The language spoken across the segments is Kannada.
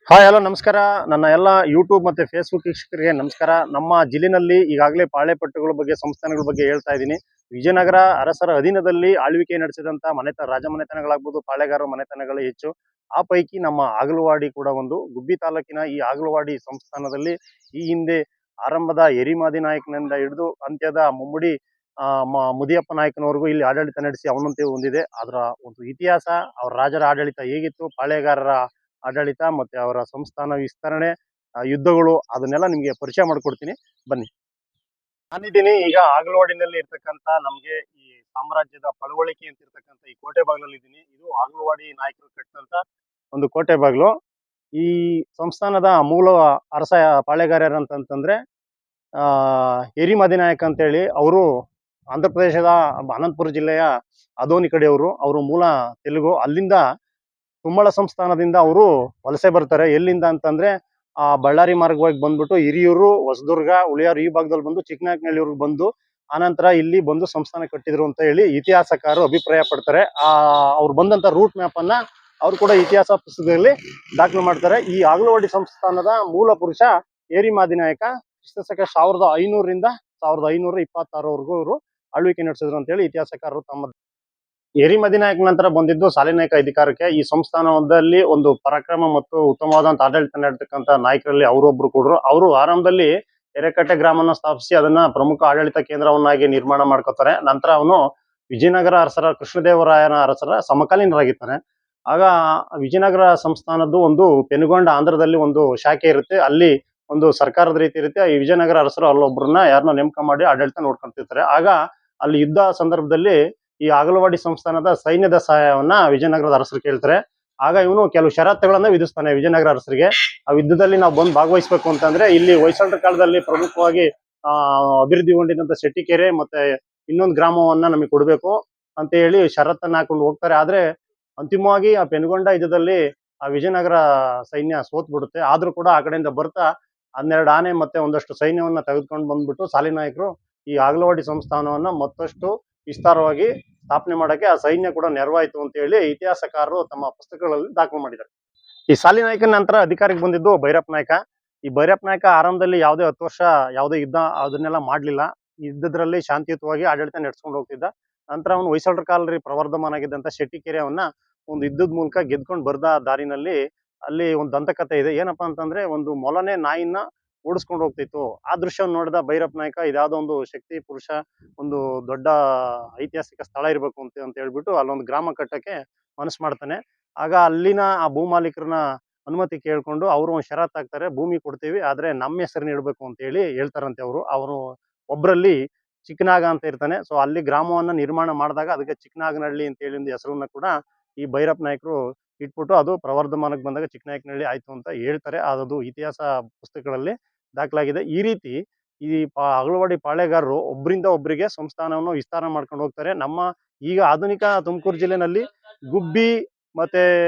ಹಾಯ್ ಹಲೋ ನಮಸ್ಕಾರ. ನನ್ನ ಎಲ್ಲ ಯೂಟ್ಯೂಬ್ ಮತ್ತೆ ಫೇಸ್ಬುಕ್ ವೀಕ್ಷಕರಿಗೆ ನಮಸ್ಕಾರ. ನಮ್ಮ ಜಿಲ್ಲೆನಲ್ಲಿ ಈಗಾಗಲೇ ಪಾಳೆಪಟ್ಟುಗಳ ಬಗ್ಗೆ ಸಂಸ್ಥಾನಗಳ ಬಗ್ಗೆ ಹೇಳ್ತಾ ಇದ್ದೀನಿ. ವಿಜಯನಗರ ಅರಸರ ಅಧೀನದಲ್ಲಿ ಆಳ್ವಿಕೆ ನಡೆಸಿದಂತ ರಾಜಮನೆತನಗಳಾಗ್ಬೋದು, ಪಾಳೆಗಾರರ ಮನೆತನಗಳು ಹೆಚ್ಚು. ಆ ಪೈಕಿ ನಮ್ಮ ಆಗಲವಾಡಿ ಕೂಡ ಒಂದು. ಗುಬ್ಬಿ ತಾಲೂಕಿನ ಈ ಆಗಲವಾಡಿ ಸಂಸ್ಥಾನದಲ್ಲಿ ಈ ಹಿಂದೆ ಆರಂಭದ ಎರಿಮಾದಿ ನಾಯಕನಿಂದ ಹಿಡಿದು ಅಂತ್ಯದ ಮುಮ್ಮಡಿ ಮುದಿಯಪ್ಪ ನಾಯಕನವರೆಗೂ ಇಲ್ಲಿ ಆಡಳಿತ ನಡೆಸಿ ಅವನಂತೆ ಹೊಂದಿದೆ. ಅದರ ಒಂದು ಇತಿಹಾಸ, ಅವರ ರಾಜರ ಆಡಳಿತ ಹೇಗಿತ್ತು, ಪಾಳೆಗಾರರ ಆಡಳಿತ ಮತ್ತೆ ಅವರ ಸಂಸ್ಥಾನ ವಿಸ್ತರಣೆ, ಯುದ್ಧಗಳು, ಅದನ್ನೆಲ್ಲ ನಿಮ್ಗೆ ಪರಿಚಯ ಮಾಡ್ಕೊಡ್ತೀನಿ, ಬನ್ನಿ. ನಾನಿದ್ದೀನಿ ಈಗ ಆಗಲವಾಡಿನಲ್ಲಿ ಇರ್ತಕ್ಕಂಥ ನಮ್ಗೆ ಈ ಸಾಮ್ರಾಜ್ಯದ ಪಳವಳಿಕೆ ಅಂತ ಇರ್ತಕ್ಕಂಥ ಈ ಕೋಟೆ ಬಾಗಿಲಲ್ಲಿ ಇದ್ದೀನಿ. ಇದು ಆಗಲವಾಡಿ ನಾಯಕರು ಕಟ್ಟಿದಂತ ಒಂದು ಕೋಟೆ ಬಾಗಿಲು. ಈ ಸಂಸ್ಥಾನದ ಮೂಲ ಅರಸ ಪಾಳೆಗಾರರು ಅಂತಂತಂದ್ರೆ ಎರಿಮದಿನಾಯಕ ಅಂತೇಳಿ. ಅವರು ಆಂಧ್ರ ಪ್ರದೇಶದ ಅನಂತಪುರ ಜಿಲ್ಲೆಯ ಅದೋನಿ ಕಡೆಯವರು. ಅವರು ಮೂಲ ತೆಲುಗು. ಅಲ್ಲಿಂದ ತುಮ್ಮಳ ಸಂಸ್ಥಾನದಿಂದ ಅವರು ವಲಸೆ ಬರ್ತಾರೆ. ಎಲ್ಲಿಂದ ಅಂತಂದ್ರೆ ಬಳ್ಳಾರಿ ಮಾರ್ಗವಾಗಿ ಬಂದ್ಬಿಟ್ಟು ಹಿರಿಯೂರು, ಹೊಸದುರ್ಗ, ಉಳಿಯಾರು ಈ ಭಾಗದಲ್ಲಿ ಬಂದು ಚಿಕ್ಕನಾಯಕನಹಳ್ಳಿವರೆಗೂ ಬಂದು ಆನಂತರ ಇಲ್ಲಿ ಬಂದು ಸಂಸ್ಥಾನ ಕಟ್ಟಿದ್ರು ಅಂತ ಹೇಳಿ ಇತಿಹಾಸಕಾರರು ಅಭಿಪ್ರಾಯ ಪಡ್ತಾರೆ. ಅವ್ರು ಬಂದಂತ ರೂಟ್ ಮ್ಯಾಪ್ ಅನ್ನ ಅವ್ರು ಕೂಡ ಇತಿಹಾಸ ಪುಸ್ತಕದಲ್ಲಿ ದಾಖಲು ಮಾಡ್ತಾರೆ. ಈ ಆಗಲವಾಡಿ ಸಂಸ್ಥಾನದ ಮೂಲ ಪುರುಷ ಏರಿಮಾದಿನಾಯಕ ಕ್ರಿಸ್ತಶಕ 1500ರಿಂದ 1526ವರೆಗೂ ಇವರು ಆಳ್ವಿಕೆ ನಡೆಸಿದ್ರು ಅಂತ ಹೇಳಿ ಇತಿಹಾಸಕಾರರು ತಮ್ಮ. ಎರಿಮದಿನಾಯಕ ನಂತರ ಬಂದಿದ್ದು ಸಾಲಿನಾಯಕ ಅಧಿಕಾರಕ್ಕೆ. ಈ ಸಂಸ್ಥಾನದಲ್ಲಿ ಒಂದು ಪರಾಕ್ರಮ ಮತ್ತು ಉತ್ತಮವಾದಂತ ಆಡಳಿತ ನಡೆತಕ್ಕಂತ ನಾಯಕರಲ್ಲಿ ಅವರೊಬ್ರು ಕೂಡ. ಅವರು ಆರಂಭದಲ್ಲಿ ಎರೆಕಟ್ಟೆ ಗ್ರಾಮನ ಸ್ಥಾಪಿಸಿ ಅದನ್ನ ಪ್ರಮುಖ ಆಡಳಿತ ಕೇಂದ್ರವನ್ನಾಗಿ ನಿರ್ಮಾಣ ಮಾಡ್ಕೋತಾರೆ. ನಂತರ ಅವನು ವಿಜಯನಗರ ಅರಸರ ಕೃಷ್ಣದೇವರಾಯನ ಅರಸರ ಸಮಕಾಲೀನರಾಗಿರ್ತಾನೆ. ಆಗ ವಿಜಯನಗರ ಸಂಸ್ಥಾನದ್ದು ಒಂದು ಪೆನುಗೊಂಡ ಆಂಧ್ರದಲ್ಲಿ ಒಂದು ಶಾಖೆ ಇರುತ್ತೆ. ಅಲ್ಲಿ ಒಂದು ಸರ್ಕಾರದ ರೀತಿ ಇರುತ್ತೆ. ಈ ವಿಜಯನಗರ ಅರಸರು ಅಲ್ಲೊಬ್ಬರನ್ನ ಯಾರನ್ನ ನೇಮಕ ಮಾಡಿ ಆಡಳಿತ ನೋಡ್ಕೊಂತಿರ್ತಾರೆ. ಆಗ ಅಲ್ಲಿ ಯುದ್ಧ ಸಂದರ್ಭದಲ್ಲಿ ಈ ಆಗಲವಾಡಿ ಸಂಸ್ಥಾನದ ಸೈನ್ಯದ ಸಹಾಯವನ್ನ ವಿಜಯನಗರದ ಅರಸರು ಕೇಳ್ತಾರೆ. ಆಗ ಇವನು ಕೆಲವು ಷರತ್ತುಗಳನ್ನ ವಿಧಿಸ್ತಾನೆ ವಿಜಯನಗರ ಅರಸರಿಗೆ. ಆ ಯುದ್ಧದಲ್ಲಿ ನಾವು ಬಂದು ಭಾಗವಹಿಸ್ಬೇಕು ಅಂತಂದ್ರೆ ಇಲ್ಲಿ ಹೊಯ್ಸಳರ ಕಾಲದಲ್ಲಿ ಪ್ರಮುಖವಾಗಿ ಅಭಿವೃದ್ಧಿಗೊಂಡಿದ್ದಂತ ಶೆಟ್ಟಿಕೆರೆ ಮತ್ತೆ ಇನ್ನೊಂದು ಗ್ರಾಮವನ್ನ ನಮಗೆ ಕೊಡ್ಬೇಕು ಅಂತ ಹೇಳಿ ಷರತ್ತನ್ನ ಹಾಕೊಂಡು ಹೋಗ್ತಾರೆ. ಆದ್ರೆ ಅಂತಿಮವಾಗಿ ಆ ಪೆನುಗೊಂಡ ಯುದ್ಧದಲ್ಲಿ ಆ ವಿಜಯನಗರ ಸೈನ್ಯ ಸೋತ್ ಬಿಡುತ್ತೆ. ಆದ್ರೂ ಕೂಡ ಆ ಕಡೆಯಿಂದ ಬರ್ತಾ 12 ಆನೆ ಮತ್ತೆ ಒಂದಷ್ಟು ಸೈನ್ಯವನ್ನ ತೆಗೆದುಕೊಂಡು ಬಂದ್ಬಿಟ್ಟು ಸಾಲಿನಾಯಕರು ಈ ಆಗಲವಾಡಿ ಸಂಸ್ಥಾನವನ್ನ ಮತ್ತಷ್ಟು ವಿಸ್ತಾರವಾಗಿ ಸ್ಥಾಪನೆ ಮಾಡಕ್ಕೆ ಆ ಸೈನ್ಯ ಕೂಡ ನೆರವಾಯಿತು ಅಂತ ಹೇಳಿ ಇತಿಹಾಸಕಾರರು ತಮ್ಮ ಪುಸ್ತಕಗಳಲ್ಲಿ ದಾಖಲು ಮಾಡಿದ್ದಾರೆ. ಈ ಸಾಲಿನಾಯಕನ ನಂತರ ಅಧಿಕಾರಕ್ಕೆ ಬಂದಿದ್ದು ಭೈರಪ್ಪ ನಾಯಕ. ಈ ಭೈರಪ್ಪ ನಾಯಕ ಆರಂಭದಲ್ಲಿ ಯಾವುದೇ 10 ವರ್ಷ ಯಾವುದೇ ಯುದ್ಧ ಅದನ್ನೆಲ್ಲ ಮಾಡ್ಲಿಲ್ಲ. ಯುದ್ಧದಲ್ಲಿ ಶಾಂತಿಯುತವಾಗಿ ಆಡಳಿತ ನಡೆಸ್ಕೊಂಡು ಹೋಗ್ತಿದ್ದ. ನಂತರ ಅವನು ಹೊಯ್ಸಳರ ಕಾಲದಲ್ಲಿ ಪ್ರವರ್ಧಮಾನ ಆಗಿದ್ದಂತ ಶೆಟ್ಟಿಕೆರೆಯವನ್ನ ಒಂದು ಯುದ್ಧದ ಮೂಲಕ ಗೆದ್ಕೊಂಡು ಬರ್ದ ದಾರಿನಲ್ಲಿ ಅಲ್ಲಿ ಒಂದು ದಂತಕಥೆ ಇದೆ. ಏನಪ್ಪಾ ಅಂತಂದ್ರೆ ಒಂದು ಮೊಲನೆ ನಾಯಿನ ಓಡಿಸ್ಕೊಂಡು ಹೋಗ್ತಿತ್ತು. ಆ ದೃಶ್ಯವನ್ನು ನೋಡಿದ ಭೈರಪ್ಪ ನಾಯಕ ಇದ್ಯಾವುದೋ ಒಂದು ಶಕ್ತಿ ಪುರುಷ, ಒಂದು ದೊಡ್ಡ ಐತಿಹಾಸಿಕ ಸ್ಥಳ ಇರಬೇಕು ಅಂತ ಹೇಳ್ಬಿಟ್ಟು ಅಲ್ಲೊಂದು ಗ್ರಾಮ ಕಟ್ಟಕ್ಕೆ ಮನಸ್ಸು ಮಾಡ್ತಾನೆ. ಆಗ ಅಲ್ಲಿನ ಆ ಭೂಮಾಲೀಕರನ್ನ ಅನುಮತಿ ಕೇಳ್ಕೊಂಡು ಅವರು ಒಂದು ಷರತ್ತು ಹಾಕ್ತಾರೆ, ಭೂಮಿ ಕೊಡ್ತೀವಿ ಆದ್ರೆ ನಮ್ಮ ಹೆಸರನ್ನ ಇಡಬೇಕು ಅಂತ ಹೇಳಿ ಹೇಳ್ತಾರಂತೆ. ಅವರು ಒಬ್ರಲ್ಲಿ ಚಿಕ್ಕನಾಗ ಅಂತ ಇರ್ತಾನೆ. ಸೊ ಅಲ್ಲಿ ಗ್ರಾಮವನ್ನ ನಿರ್ಮಾಣ ಮಾಡಿದಾಗ ಅದಕ್ಕೆ ಚಿಕ್ಕನಾಗನಹಳ್ಳಿ ಅಂತ ಹೇಳಿ ಒಂದು ಹೆಸರನ್ನ ಕೂಡ ಈ ಭೈರಪ್ಪ ನಾಯಕರು ಇಟ್ಬಿಟ್ಟು ಅದು ಪ್ರವರ್ಧಮಾನಕ್ಕೆ ಬಂದಾಗ ಚಿಕ್ಕನಾಯಕನಹಳ್ಳಿ ಆಯ್ತು ಅಂತ ಹೇಳ್ತಾರೆ. ಅದು ಇತಿಹಾಸ ಪುಸ್ತಕಗಳಲ್ಲಿ ದಾಖಲಾಗಿದೆ. ಈ ರೀತಿ ಈ ಆಗಲವಾಡಿ ಪಾಳೆಗಾರರು ಒಬ್ಬರಿಂದ ಒಬ್ಬರಿಗೆ ಸಂಸ್ಥಾನವನ್ನು ವಿಸ್ತಾರ ಮಾಡ್ಕೊಂಡು ಹೋಗ್ತಾರೆ. ನಮ್ಮ ಈಗ ಆಧುನಿಕ ತುಮಕೂರು ಜಿಲ್ಲೆನಲ್ಲಿ ಗುಬ್ಬಿ ಮತ್ತೆ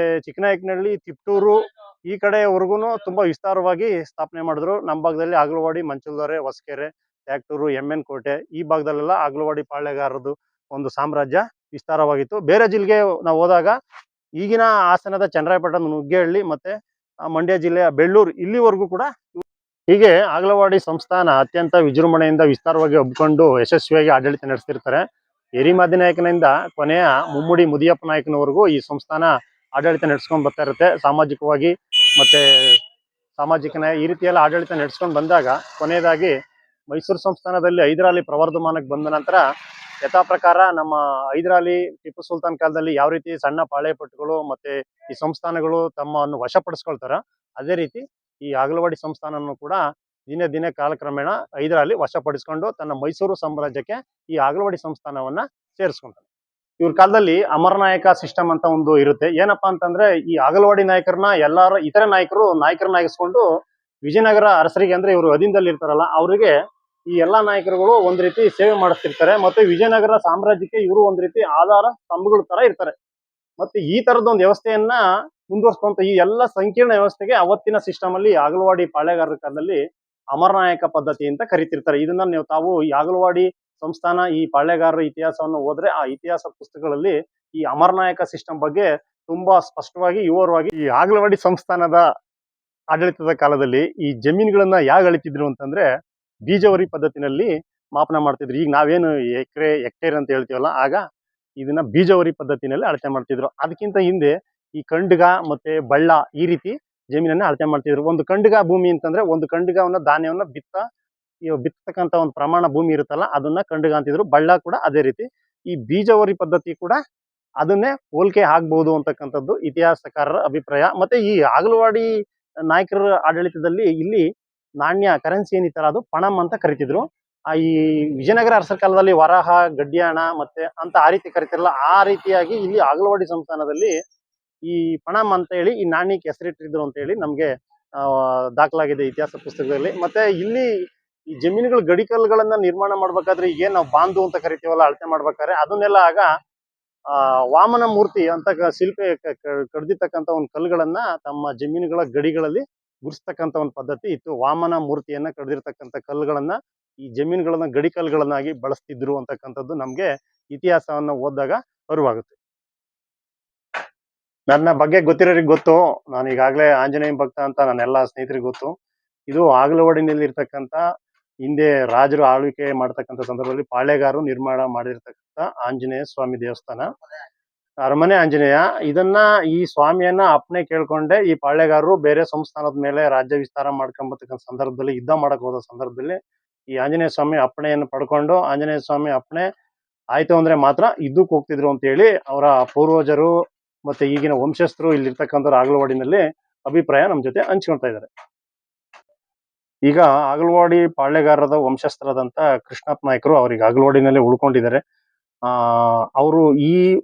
ಚಿಕ್ಕನಾಯಕನಹಳ್ಳಿ, ತಿಪ್ಟೂರು ಈ ಕಡೆವರೆಗೂ ತುಂಬಾ ವಿಸ್ತಾರವಾಗಿ ಸ್ಥಾಪನೆ ಮಾಡಿದ್ರು. ನಮ್ಮ ಭಾಗದಲ್ಲಿ ಆಗಲವಾಡಿ, ಮಂಚಲ್ದೊರೆ, ಹೊಸಕೆರೆ, ತ್ಯಾಗಟೂರು, ಎಮ್ಮೆನ್ ಕೋಟೆ ಈ ಭಾಗದಲ್ಲೆಲ್ಲ ಆಗಲವಾಡಿ ಪಾಳೆಗಾರರದು ಒಂದು ಸಾಮ್ರಾಜ್ಯ ವಿಸ್ತಾರವಾಗಿತ್ತು. ಬೇರೆ ಜಿಲ್ಲೆಗೆ ನಾವು ಹೋದಾಗ ಈಗಿನ ಹಾಸನದ ಚನ್ನರಾಯಪಟ್ಟಣ, ನುಗ್ಗೇಹಳ್ಳಿ ಮತ್ತೆ ಮಂಡ್ಯ ಜಿಲ್ಲೆಯ ಬೆಳ್ಳೂರು ಇಲ್ಲಿವರೆಗೂ ಕೂಡ ಹೀಗೆ ಆಗಲವಾಡಿ ಸಂಸ್ಥಾನ ಅತ್ಯಂತ ವಿಜೃಂಭಣೆಯಿಂದ ವಿಸ್ತಾರವಾಗಿ ಹಬ್ಕೊಂಡು ಯಶಸ್ವಿಯಾಗಿ ಆಡಳಿತ ನಡೆಸ್ತಿರ್ತಾರೆ. ಎರಿಮದಿನಾಯಕನಿಂದ ಕೊನೆಯ ಮುಮ್ಮಡಿ ಮುದಿಯಪ್ಪ ನಾಯಕನವರೆಗೂ ಈ ಸಂಸ್ಥಾನ ಆಡಳಿತ ನಡೆಸ್ಕೊಂಡು ಬರ್ತಾ ಇರುತ್ತೆ. ಸಾಮಾಜಿಕವಾಗಿ ಮತ್ತೆ ಸಾಮಾಜಿಕ ನ್ಯಾಯ ಈ ರೀತಿಯೆಲ್ಲ ಆಡಳಿತ ನಡೆಸ್ಕೊಂಡು ಬಂದಾಗ ಕೊನೆಯದಾಗಿ ಮೈಸೂರು ಸಂಸ್ಥಾನದಲ್ಲಿ ಹೈದರಾಲಿ ಪ್ರವರ್ಧಮಾನಕ್ಕೆ ಬಂದ ನಂತರ ಯಥಾ ಪ್ರಕಾರ ನಮ್ಮ ಹೈದರಾಲಿ ಟಿಪ್ಪು ಸುಲ್ತಾನ್ ಕಾಲದಲ್ಲಿ ಯಾವ ರೀತಿ ಸಣ್ಣ ಪಾಳೆಪಟ್ಟುಗಳು ಮತ್ತೆ ಈ ಸಂಸ್ಥಾನಗಳು ತಮ್ಮನ್ನು ವಶಪಡಿಸ್ಕೊಳ್ತಾರ, ಅದೇ ರೀತಿ ಈ ಆಗಲವಾಡಿ ಸಂಸ್ಥಾನವನ್ನು ಕೂಡ ದಿನೇ ದಿನೇ ಕಾಲಕ್ರಮೇಣ ಹೈದರಾಲಿ ವಶಪಡಿಸ್ಕೊಂಡು ತನ್ನ ಮೈಸೂರು ಸಾಮ್ರಾಜ್ಯಕ್ಕೆ ಈ ಆಗಲವಾಡಿ ಸಂಸ್ಥಾನವನ್ನ ಸೇರಿಸ್ಕೊಂತಾನೆ. ಇವ್ರ ಕಾಲದಲ್ಲಿ ಅಮರನಾಯಕ ಸಿಸ್ಟಮ್ ಅಂತ ಒಂದು ಇರುತ್ತೆ. ಏನಪ್ಪಾ ಅಂತಂದ್ರೆ ಈ ಆಗಲವಾಡಿ ನಾಯಕರನ್ನ ಎಲ್ಲಾರು ಇತರೆ ನಾಯಕರನ್ನಾಗಿಸ್ಕೊಂಡು ವಿಜಯನಗರ ಅರಸರಿಗೆ, ಅಂದ್ರೆ ಇವರು ಅಧೀನದಲ್ಲಿ ಇರ್ತಾರಲ್ಲ ಅವರಿಗೆ ಈ ಎಲ್ಲಾ ನಾಯಕರುಗಳು ಒಂದ್ ರೀತಿ ಸೇವೆ ಮಾಡಿಸ್ತಿರ್ತಾರೆ. ಮತ್ತೆ ವಿಜಯನಗರ ಸಾಮ್ರಾಜ್ಯಕ್ಕೆ ಇವರು ಒಂದ್ ರೀತಿ ಆಧಾರ ಸ್ತಂಭಗಳ ತರ ಇರ್ತಾರೆ. ಮತ್ತೆ ಈ ತರದ ಒಂದು ವ್ಯವಸ್ಥೆಯನ್ನ ಮುಂದುವರ್ಸ್ಕೊಂತ ಈ ಎಲ್ಲ ಸಂಕೀರ್ಣ ವ್ಯವಸ್ಥೆಗೆ ಅವತ್ತಿನ ಸಿಸ್ಟಮ್ ಅಲ್ಲಿ ಆಗಲವಾಡಿ ಪಾಳೆಗಾರರ ಕಾಲದಲ್ಲಿ ಅಮರನಾಯಕ ಪದ್ಧತಿ ಅಂತ ಕರಿತಿರ್ತಾರೆ. ಇದನ್ನ ನೀವು ತಾವು ಈ ಆಗಲವಾಡಿ ಸಂಸ್ಥಾನ ಈ ಪಾಳೆಗಾರರ ಇತಿಹಾಸವನ್ನು ಹೋದ್ರೆ ಆ ಇತಿಹಾಸ ಪುಸ್ತಕಗಳಲ್ಲಿ ಈ ಅಮರನಾಯಕ ಸಿಸ್ಟಮ್ ಬಗ್ಗೆ ತುಂಬಾ ಸ್ಪಷ್ಟವಾಗಿ ವಿವರವಾಗಿ ಈ ಆಗಲವಾಡಿ ಸಂಸ್ಥಾನದ ಆಡಳಿತದ ಕಾಲದಲ್ಲಿ ಈ ಜಮೀನುಗಳನ್ನ ಯಾಕೆ ಅಳಿತಿದ್ರು ಅಂತಂದ್ರೆ ಬೀಜವರಿ ಪದ್ಧತಿನಲ್ಲಿ ಮಾಪನ ಮಾಡ್ತಿದ್ರು. ಈಗ ನಾವೇನು ಎಕರೆ ಹೆಕ್ಟೇರ್ ಅಂತ ಹೇಳ್ತೀವಲ್ಲ, ಆಗ ಇದನ್ನ ಬೀಜವರಿ ಪದ್ಧತಿನಲ್ಲಿ ಅಳತೆ ಮಾಡ್ತಿದ್ರು. ಅದಕ್ಕಿಂತ ಹಿಂದೆ ಈ ಕಂಡ್ಗ ಮತ್ತೆ ಬಳ್ಳ ಈ ರೀತಿ ಜಮೀನನ್ನ ಅಳತೆ ಮಾಡ್ತಿದ್ರು. ಒಂದು ಕಂಡ್ಗ ಭೂಮಿ ಅಂತಂದ್ರೆ ಒಂದು ಕಂಡ್ಗವನ್ನ ಧಾನ್ಯವನ್ನ ಬಿತ್ತಕ್ಕಂತ ಒಂದು ಪ್ರಮಾಣ ಭೂಮಿ ಇರುತ್ತಲ್ಲ, ಅದನ್ನ ಕಂಡ್ಗ ಅಂತಿದ್ರು. ಬಳ್ಳ ಕೂಡ ಅದೇ ರೀತಿ. ಈ ಬೀಜವರಿ ಪದ್ಧತಿ ಕೂಡ ಅದನ್ನೇ ಹೋಲಿಕೆ ಆಗ್ಬಹುದು ಅಂತಕ್ಕಂಥದ್ದು ಇತಿಹಾಸಕಾರರ ಅಭಿಪ್ರಾಯ. ಮತ್ತೆ ಈ ಆಗಲವಾಡಿ ನಾಯಕರ ಆಡಳಿತದಲ್ಲಿ ಇಲ್ಲಿ ನಾಣ್ಯ ಕರೆನ್ಸಿ ಏನಿತ್ತಲ್ಲ, ಅದು ಪಣಂ ಅಂತ ಕರಿತಿದ್ರು. ಈ ವಿಜಯನಗರ ಅರಸರ ಕಾಲದಲ್ಲಿ ವರಾಹ, ಗಡ್ಯಾಣ ಮತ್ತೆ ಅಂತ ಆ ರೀತಿ ಕರಿತಿರಲ್ಲ, ಆ ರೀತಿಯಾಗಿ ಇಲ್ಲಿ ಆಗಲವಾಡಿ ಸಂಸ್ಥಾನದಲ್ಲಿ ಈ ಪಣಂ ಅಂತ ಹೇಳಿ ಈ ನಾಣ್ಯಕ್ಕೆ ಹೆಸರಿಟ್ಟಿದ್ರು ಅಂತ ಹೇಳಿ ನಮ್ಗೆ ದಾಖಲಾಗಿದೆ ಇತಿಹಾಸ ಪುಸ್ತಕದಲ್ಲಿ. ಮತ್ತೆ ಇಲ್ಲಿ ಈ ಜಮೀನುಗಳ ಗಡಿಕಲ್ಗಳನ್ನ ನಿರ್ಮಾಣ ಮಾಡ್ಬೇಕಾದ್ರೆ ಏನ್ ನಾವು ಬಾಂಧು ಅಂತ ಕರಿತೀವಲ್ಲ, ಅಳತೆ ಮಾಡ್ಬೇಕಾದ್ರೆ ಅದನ್ನೆಲ್ಲ ಆಗ ವಾಮನ ಮೂರ್ತಿ ಅಂತ ಶಿಲ್ಪಿ ಕಡ್ದಿರ್ತಕ್ಕಂಥ ಒಂದು ಕಲ್ಲುಗಳನ್ನ ತಮ್ಮ ಜಮೀನುಗಳ ಗಡಿಗಳಲ್ಲಿ ಗುರ್ಸ್ತಕ್ಕಂಥ ಒಂದು ಪದ್ಧತಿ ಇತ್ತು. ವಾಮನ ಮೂರ್ತಿಯನ್ನ ಕಡ್ದಿರ್ತಕ್ಕಂಥ ಕಲ್ಲುಗಳನ್ನ ಈ ಜಮೀನುಗಳನ್ನ ಗಡಿ ಕಲ್ಲುಗಳನ್ನಾಗಿ ಬಳಸ್ತಿದ್ರು ಅಂತಕ್ಕಂಥದ್ದು ನಮ್ಗೆ ಇತಿಹಾಸವನ್ನ ಓದಿದಾಗ ಅರಿವಾಗುತ್ತೆ. ನನ್ನ ಬಗ್ಗೆ ಗೊತ್ತಿರೋರಿಗೆ ಗೊತ್ತು, ನಾನು ಈಗಾಗಲೇ ಆಂಜನೇಯ ಭಕ್ತ ಅಂತ ನನ್ನ ಎಲ್ಲ ಸ್ನೇಹಿತರಿಗೆ ಗೊತ್ತು. ಇದು ಆಗಲವಾಡಿನಲ್ಲಿ ಇರ್ತಕ್ಕಂಥ ಹಿಂದೆ ರಾಜರು ಆಳ್ವಿಕೆ ಮಾಡ್ತಕ್ಕಂಥ ಸಂದರ್ಭದಲ್ಲಿ ಪಾಳೆಗಾರರು ನಿರ್ಮಾಣ ಮಾಡಿರ್ತಕ್ಕಂಥ ಆಂಜನೇಯ ಸ್ವಾಮಿ ದೇವಸ್ಥಾನ, ಅರಮನೆ ಆಂಜನೇಯ. ಇದನ್ನ ಈ ಸ್ವಾಮಿಯನ್ನ ಅಪ್ಪಣೆ ಕೇಳ್ಕೊಂಡೆ ಈ ಪಾಳೆಗಾರರು ಬೇರೆ ಸಂಸ್ಥಾನದ ಮೇಲೆ ರಾಜ್ಯ ವಿಸ್ತಾರ ಮಾಡ್ಕೊಂಬರ್ತಕ್ಕಂಥ ಸಂದರ್ಭದಲ್ಲಿ, ಯುದ್ಧ ಮಾಡಕ್ ಹೋದ ಸಂದರ್ಭದಲ್ಲಿ ಈ ಆಂಜನೇಯ ಸ್ವಾಮಿ ಅಪ್ಪಣೆಯನ್ನು ಪಡ್ಕೊಂಡು, ಆಂಜನೇಯ ಸ್ವಾಮಿ ಅಪ್ಪಣೆ ಆಯ್ತು ಅಂದ್ರೆ ಮಾತ್ರ ಯುದ್ಧಕ್ಕೆ ಹೋಗ್ತಿದ್ರು ಅಂತ ಹೇಳಿ ಅವರ ಪೂರ್ವಜರು ಮತ್ತೆ ಈಗಿನ ವಂಶಸ್ಥರು ಇಲ್ಲಿರ್ತಕ್ಕಂಥವ್ರು ಆಗಲವಾಡಿನಲ್ಲಿ ಅಭಿಪ್ರಾಯ ನಮ್ ಜೊತೆ ಹಂಚ್ಕೊಳ್ತಾ ಇದ್ದಾರೆ. ಈಗ ಆಗಲವಾಡಿ ಪಾಳ್ಯಗಾರರದ ವಂಶಸ್ಥರಾದಂತ ಕೃಷ್ಣಪ್ಪ ನಾಯ್ಕರು ಅವ್ರಿಗೆ ಆಗಲವಾಡಿನಲ್ಲಿ ಉಳ್ಕೊಂಡಿದ್ದಾರೆ. ಅವರು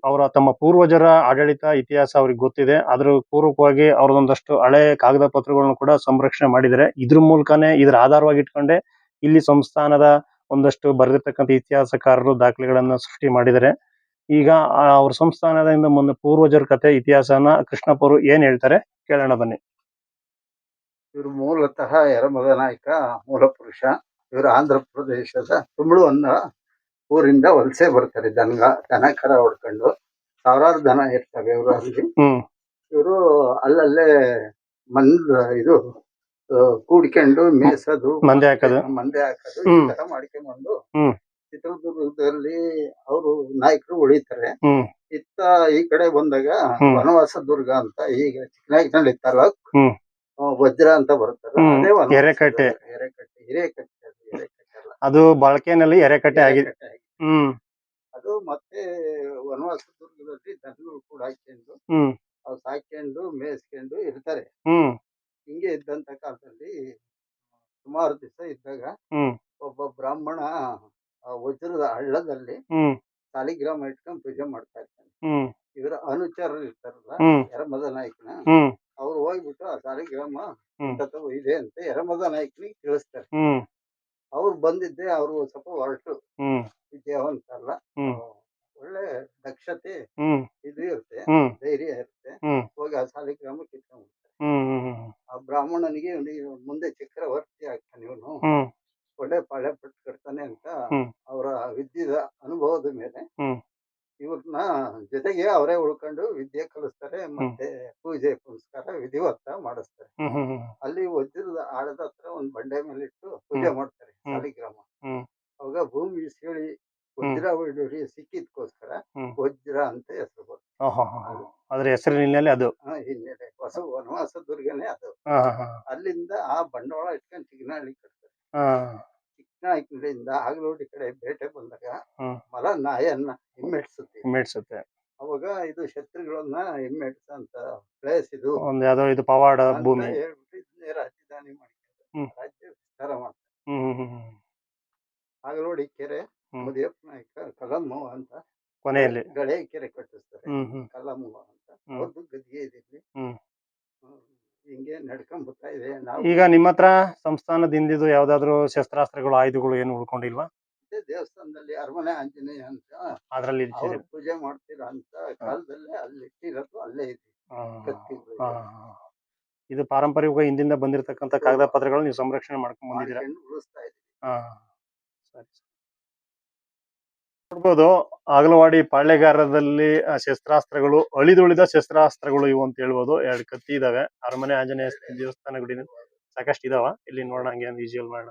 ಅವರ ತಮ್ಮ ಪೂರ್ವಜರ ಆಡಳಿತ ಇತಿಹಾಸ ಅವ್ರಿಗೆ ಗೊತ್ತಿದೆ. ಅದ್ರ ಪೂರ್ವಕವಾಗಿ ಅವ್ರದೊಂದಷ್ಟು ಹಳೆ ಕಾಗದ ಪತ್ರಗಳನ್ನು ಕೂಡ ಸಂರಕ್ಷಣೆ ಮಾಡಿದ್ದಾರೆ. ಇದ್ರ ಮೂಲಕನೇ, ಇದ್ರ ಆಧಾರವಾಗಿ ಇಟ್ಕೊಂಡೆ ಇಲ್ಲಿ ಸಂಸ್ಥಾನದ ಒಂದಷ್ಟು ಬರೆದಿರ್ತಕ್ಕಂಥ ಇತಿಹಾಸಕಾರರು ದಾಖಲೆಗಳನ್ನ ಸೃಷ್ಟಿ ಮಾಡಿದ್ದಾರೆ. ಈಗ ಅವ್ರ ಸಂಸ್ಥಾನದಿಂದ ಮುಂದೆ ಪೂರ್ವಜರ ಕತೆ ಇತಿಹಾಸನ ಕೃಷ್ಣಪ್ಪರು ಏನ್ ಹೇಳ್ತಾರೆ ಕೇಳೋಣ ಬನ್ನಿ. ಇವರು ಮೂಲತಃ ಯರಮದ ನಾಯಕ ಮೂಲ ಪುರುಷ. ಇವರು ಆಂಧ್ರ ಪ್ರದೇಶದ ತುಳು ಅನ್ನೋ ಊರಿಂದ ವಲಸೆ ಬರ್ತಾರೆ. ದನ ಕರ ಹೊಡ್ಕೊಂಡು ಸಾವಿರಾರು ದನ ಇರ್ತವೆ ಇವರು ಅಲ್ಲಿ. ಇವರು ಅಲ್ಲಲ್ಲೇ ಇದು ಕೂಡ್ಕೊಂಡು ಮೇಸದು, ಮಂದೆ ಹಾಕೋದು ಈ ತರ ಮಾಡ್ಕೊಂಡ್ಬಂದು ಚಿತ್ರದುರ್ಗದಲ್ಲಿ ಅವರು ನಾಯಕರು ಉಳಿತಾರೆ. ಈ ಕಡೆ ಬಂದಾಗ ವನವಾಸ ದುರ್ಗ ಅಂತ ಈಗ ಚಿಕ್ಕನಾಯಕನಲ್ಲಿ ತಾಲೂಕ್ ವಜ್ರ ಅಂತ ಬರ್ತಾರೆ. ಅದೇ ಎರೆಕಟ್ಟೆ ಅದು ಬಳಕೆನಲ್ಲಿ ಎರೆಕಟ್ಟೆ ಆಗಿದೆ. ಅದು ಮತ್ತೆ ವನವಾಸ ದುರ್ಗದಲ್ಲಿ ದನಗಳು ಕೂಡ ಹಾಕೊಂಡು ಅವು ಸಾಕೊಂಡು ಮೇಯಿಸ್ಕೊಂಡು ಇರ್ತಾರೆ. ಹಿಂಗೆ ಇದ್ದಂತ ಕಾಲದಲ್ಲಿ ಸುಮಾರು ದಿವಸ ಇದ್ದಾಗ ಒಬ್ಬ ಬ್ರಾಹ್ಮಣ ವಜ್ರದ ಹಳ್ಳದಲ್ಲಿ ಸಾಲಿಗ್ರಾಮ ಇಟ್ಕೊಂಡು ಪೂಜೆ ಮಾಡ್ತಾ ಇರ್ತಾನೆ. ಇವರ ಅನುಚರರು ಇರ್ತಾರಲ್ಲ ಯರಮದ ನಾಯಕನ, ಅವ್ರು ಹೋಗ್ಬಿಟ್ಟು ಆ ಸಾಲಿಗ್ರಾಮ ಇದೆ ಅಂತ ಯರಮದ ನಾಯಕನಿಗೆ ತಿಳಿಸ್ತಾರೆ. ಅವ್ರು ಬಂದಿದ್ದೆ ಅವ್ರು ಸ್ವಲ್ಪ ಹೊರಟು ವಿದ್ಯಾವಂತ ಅಲ್ಲ, ಒಳ್ಳೆ ದಕ್ಷತೆ ಇದು ಇರುತ್ತೆ, ಧೈರ್ಯ ಇರುತ್ತೆ. ಹೋಗಿ ಆ ಸಾಲಿಗ್ರಾಮ ಕಿತ್ಕೊಂಡ್ಬಿಡ್ತಾರೆ. ಆ ಬ್ರಾಹ್ಮಣನಿಗೆ ಮುಂದೆ ಚಕ್ರವರ್ತಿ ಆಗ್ತಾನೆ ಇವನು, ಒಳ್ಳೆ ಪಾಳೆ ಪಟ್ಟು ಕಟ್ತಾನೆ ಅಂತ ಅವರ ವಿದ್ಯೆದ ಅನುಭವದ ಮೇಲೆ ಇವ್ರನ್ನ ಜೊತೆಗೆ ಅವರೇ ಉಳ್ಕೊಂಡು ವಿದ್ಯೆ ಕಲಿಸ್ತಾರೆ. ಮತ್ತೆ ಪೂಜೆ ಪುನಸ್ಕಾರ ವಿಧಿವತ್ತ ಮಾಡಿಸ್ತಾರೆ. ಅಲ್ಲಿ ವಜ್ರದ ಆಳದ ಹತ್ರ ಒಂದ್ ಬಂಡೆ ಮೇಲೆ ಇಟ್ಟು ಪೂಜೆ ಮಾಡ್ತಾರೆ ಸಾಲಿಗ್ರಾಮ. ಅವಾಗ ಭೂಮಿ ಸೇಳಿ ವಜ್ರ ಹೊಡಿ ಸಿಕ್ಕಿದ್ಕೋಸ್ಕರ ವಜ್ರ ಅಂತ ಹೆಸರು ಬರ್ತದೆ. ಅದ್ರ ಹೆಸರಿನ ಹಿನ್ನೆಲೆ ಅದು ಹಿನ್ನೆಲೆ ಹೊಸ ವನವಾಸ ದುರ್ಗನೇ ಅದು. ಅಲ್ಲಿಂದ ಆ ಬಂಡವಾಳ ಇಟ್ಕೊಂಡು ಚಿಕ್ಕನಹಳ್ಳಿ ಕಟ್ತಾರೆ. ಚಿಕ್ಕನಾಯಕನಹಳ್ಳಿಯಿಂದ ಆಗಲವಾಡಿ ಕಡೆ ಬೇಟೆ ಬಂದಾಗ ಮಲ ನಾಯನ್ನ ಹಿಮ್ಮೆಟ್ಸುತ್ತೆ. ಅವಾಗ ಇದು ಶತ್ರುಗಳನ್ನ ಹಿಮ್ಮೆಟ್ಸಂತ ಪ್ಲೇಸ್ ಇದು, ಒಂದ್ ಯಾವ್ದೋ ಇದು ಪವಾಡ ಭೂಮಿ ಹೇಳ್ಬಿಟ್ಟು ಇದನ್ನೇ ರಾಜಧಾನಿ ಮಾಡ್ತಾರೆ, ರಾಜ್ಯ ವಿಸ್ತಾರ ಮಾಡ್ತಾರೆ. ಆಗಲವಾಡಿ ಕೆರೆ ಮುದಿಯಪ್ಪ ನಾಯಕ ಕಲಮ್ಮು ಅಂತ ಕೊನೆಯಲ್ಲಿ ಗಳೆ ಕೆರೆ ಕಟ್ಟಿಸ್ತಾರೆ. ಕಲಮ್ಮು ಅಂತ ಅವ್ರದ್ದು ಗದ್ಗೆ ಇದೆ. ಹಿಂಗೆ ನಡ್ಕೊಂಡ್ ಬರ್ತಾ ಇದೆ. ಈಗ ನಿಮ್ಮ ಹತ್ರ ಸಂಸ್ಥಾನದಿಂದ ಯಾವ್ದಾದ್ರು ಶಸ್ತ್ರಾಸ್ತ್ರಗಳು ಆಯುಧಗಳು ಏನು ಉಳ್ಕೊಂಡಿಲ್ವಾ? ದೇವಸ್ಥಾನದಲ್ಲಿ ಅರಮನೆ ಆಂಜನೇಯ ಅಂತ ಅದ್ರಲ್ಲಿ ಪೂಜೆ ಮಾಡ್ತೀರಾ ಅಂತ ಕಾಲದಲ್ಲೇ ಅಲ್ಲಿ ಇಟ್ಟಿರೋದು ಅಲ್ಲೇ ಇದೆ. ಇದು ಪಾರಂಪರಿಕ ಹಿಂದಿಂದ ಬಂದಿರತಕ್ಕಂತ ಕಾಗದ ಪತ್ರಗಳು ನೀವು ಸಂರಕ್ಷಣೆ ಮಾಡ್ಕೊಂಡು ಬಂದಿದ್ದೀರಾ? ಉಳಿಸ್ತಾ ಇದ್ದೀವಿ. ಸರಿ. ನೋಡ್ಬೋದು ಅಗಲವಾಡಿ ಪಾಳ್ಯಗಾರದಲ್ಲಿ ಶಸ್ತ್ರಾಸ್ತ್ರಗಳು ಅಳಿದುಳಿದ ಶಸ್ತ್ರಾಸ್ತ್ರಗಳು ಇವು ಅಂತ ಹೇಳ್ಬೋದು. 2 ಕತ್ತಿ ಇದಾವೆ. ಅರಮನೆ ಆಂಜನೇಯ ದೇವಸ್ಥಾನ ಗುಡಿ ಸಾಕಷ್ಟು ಇದಾವ. ಇಲ್ಲಿ ನೋಡಂಗೆ ಒಂದು ವಿಜುವಲ್ ಮಾಡೋಣ.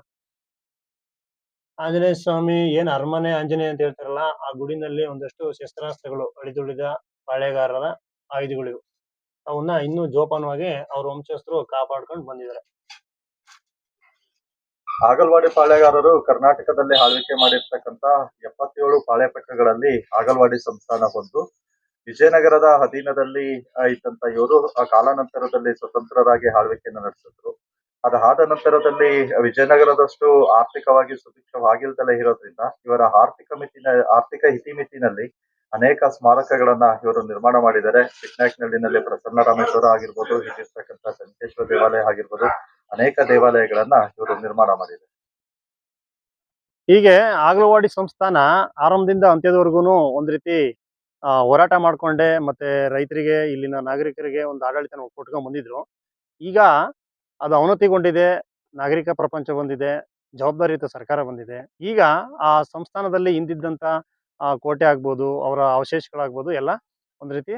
ಆಂಜನೇಯ ಸ್ವಾಮಿ ಏನ್ ಅರಮನೆ ಆಂಜನೇಯ ಅಂತ ಹೇಳ್ತಾರಲ್ಲ, ಆ ಗುಡಿನಲ್ಲಿ ಒಂದಷ್ಟು ಶಸ್ತ್ರಾಸ್ತ್ರಗಳು ಅಳಿದುಳಿದ ಪಾಳ್ಯಗಾರರ ಆಯುಧಗಳಿವು. ಅವನ್ನ ಇನ್ನೂ ಜೋಪಾನವಾಗಿ ಅವ್ರ ವಂಶಸ್ಥರು ಕಾಪಾಡ್ಕೊಂಡು ಬಂದಿದ್ದಾರೆ. ಆಗಲ್ವಾಡಿ ಪಾಳೆಗಾರರು ಕರ್ನಾಟಕದಲ್ಲಿ ಆಳ್ವಿಕೆ ಮಾಡಿರ್ತಕ್ಕಂತ 77 ಪಾಳೆಪಟ್ಟಗಳಲ್ಲಿ ಆಗಲ್ವಾಡಿ ಸಂಸ್ಥಾನ ಒಂದು. ವಿಜಯನಗರದ ಅಧೀನದಲ್ಲಿ ಇದ್ದಂತ ಇವರು ಆ ಕಾಲಾನಂತರದಲ್ಲಿ ಸ್ವತಂತ್ರರಾಗಿ ಆಳ್ವಿಕೆಯನ್ನು ನಡೆಸಿದ್ರು. ಅದಾದ ನಂತರದಲ್ಲಿ ವಿಜಯನಗರದಷ್ಟು ಆರ್ಥಿಕವಾಗಿ ಸುಭಿಕ್ಷವಾಗಿಲ್ದಲೇ ಇರೋದ್ರಿಂದ ಇವರ ಆರ್ಥಿಕ ಇತಿಮಿತಿನಲ್ಲಿ ಅನೇಕ ಸ್ಮಾರಕಗಳನ್ನ ಇವರು ನಿರ್ಮಾಣ ಮಾಡಿದ್ದಾರೆ. ಚಿಕ್ಕನಾಯಕನಹಳ್ಳಿನಲ್ಲಿ ಪ್ರಸನ್ನ ರಾಮೇಶ್ವರ ಆಗಿರ್ಬೋದು, ಇಲ್ಲಿರ್ತಕ್ಕಂಥ ಸಂಕೇಶ್ವರ ದೇವಾಲಯ ಆಗಿರ್ಬೋದು, ಅನೇಕ ದೇವಾಲಯಗಳನ್ನ ಇವರು ನಿರ್ಮಾಣ ಮಾಡಿದ್ದಾರೆ. ಹೀಗೆ ಆಗಲವಾಡಿ ಸಂಸ್ಥಾನ ಆರಂಭದಿಂದ ಅಂತ್ಯದವರೆಗೂ ಒಂದ್ ರೀತಿ ಹೋರಾಟ ಮಾಡ್ಕೊಂಡೆ ಮತ್ತೆ ರೈತರಿಗೆ, ಇಲ್ಲಿನ ನಾಗರಿಕರಿಗೆ ಒಂದು ಆಡಳಿತನ ಕೊಟ್ಕೊಂಡ್ ಬಂದಿದ್ರು. ಈಗ ಅದು ಅವನತಿಗೊಂಡಿದೆ, ನಾಗರಿಕ ಪ್ರಪಂಚ ಬಂದಿದೆ, ಜವಾಬ್ದಾರಿಯುತ ಸರ್ಕಾರ ಬಂದಿದೆ. ಈಗ ಆ ಸಂಸ್ಥಾನದಲ್ಲಿ ಹಿಂದಿದ್ದಂತ ಕೋಟೆ ಆಗ್ಬೋದು, ಅವರ ಅವಶೇಷಗಳಾಗ್ಬೋದು, ಎಲ್ಲ ಒಂದ್ ರೀತಿ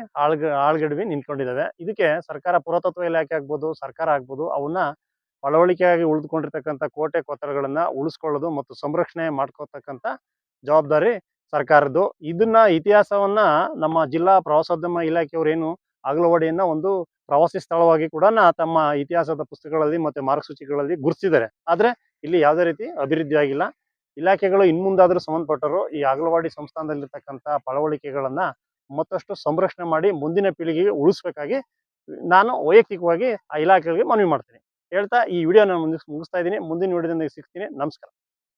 ಆಳ್ಗಡ್ವಿ ನಿಂತ್ಕೊಂಡಿದ್ದಾವೆ. ಇದಕ್ಕೆ ಸರ್ಕಾರ, ಪುರಾತತ್ವ ಇಲಾಖೆ ಆಗ್ಬೋದು, ಸರ್ಕಾರ ಆಗ್ಬೋದು, ಅವನ್ನ ಪಳವಳಿಕೆಯಾಗಿ ಉಳಿದುಕೊಂಡಿರ್ತಕ್ಕಂಥ ಕೋಟೆ ಕೊತ್ತಲಗಳನ್ನ ಉಳಿಸ್ಕೊಳ್ಳೋದು ಮತ್ತು ಸಂರಕ್ಷಣೆ ಮಾಡ್ಕೋತಕ್ಕಂಥ ಜವಾಬ್ದಾರಿ ಸರ್ಕಾರದ್ದು. ಇದನ್ನ ಇತಿಹಾಸವನ್ನ ನಮ್ಮ ಜಿಲ್ಲಾ ಪ್ರವಾಸೋದ್ಯಮ ಇಲಾಖೆಯವರೇನು ಅಗಲವಾಡಿಯನ್ನ ಒಂದು ಪ್ರವಾಸಿ ಸ್ಥಳವಾಗಿ ಕೂಡ ತಮ್ಮ ಇತಿಹಾಸದ ಪುಸ್ತಕಗಳಲ್ಲಿ ಮತ್ತೆ ಮಾರ್ಗಸೂಚಿಗಳಲ್ಲಿ ಗುರುತಿಸಿದ್ದಾರೆ. ಆದ್ರೆ ಇಲ್ಲಿ ಯಾವುದೇ ರೀತಿ ಅಭಿವೃದ್ಧಿ ಆಗಿಲ್ಲ. ಇಲಾಖೆಗಳು ಇನ್ಮುಂದಾದ್ರೂ ಸಂಬಂಧಪಟ್ಟರು ಈ ಅಗಲವಾಡಿ ಸಂಸ್ಥಾನದಲ್ಲಿರ್ತಕ್ಕಂಥ ಪಳವಳಿಕೆಗಳನ್ನ ಮತ್ತಷ್ಟು ಸಂರಕ್ಷಣೆ ಮಾಡಿ ಮುಂದಿನ ಪೀಳಿಗೆಗೆ ಉಳಿಸ್ಬೇಕಾಗಿ ನಾನು ವೈಯಕ್ತಿಕವಾಗಿ ಆ ಇಲಾಖೆಗಳಿಗೆ ಮನವಿ ಮಾಡ್ತೀನಿ ಹೇಳ್ತಾ ಈ ವಿಡಿಯೋನ ಮುಗಿಸ್ತಾ ಇದ್ದೀನಿ. ಮುಂದಿನ ವಿಡಿಯೋದೊಂದಿಗೆ ಸಿಗ್ತೀನಿ. ನಮಸ್ಕಾರ.